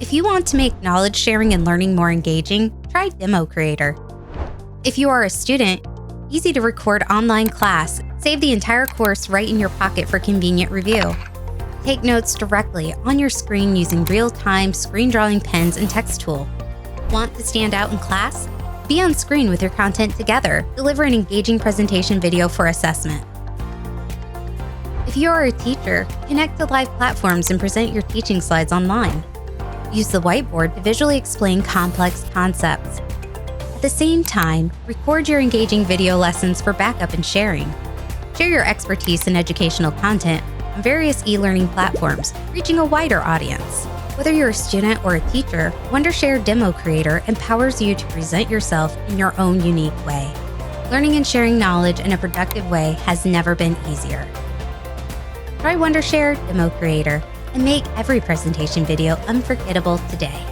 If you want to make knowledge sharing and learning more engaging, try DemoCreator. If you are a student, easy to record online class, save the entire course right in your pocket for convenient review. Take notes directly on your screen using real-time screen drawing pens and text tool. Want to stand out in class? Be on screen with your content together. Deliver an engaging presentation video for assessment. If you are a teacher, connect to live platforms and present your teaching slides online. Use the whiteboard to visually explain complex concepts. At the same time, record your engaging video lessons for backup and sharing. Share your expertise in educational content on various e-learning platforms, reaching a wider audience. Whether you're a student or a teacher, Wondershare DemoCreator empowers you to present yourself in your own unique way. Learning and sharing knowledge in a productive way has never been easier. Try Wondershare DemoCreator and make every presentation video unforgettable today.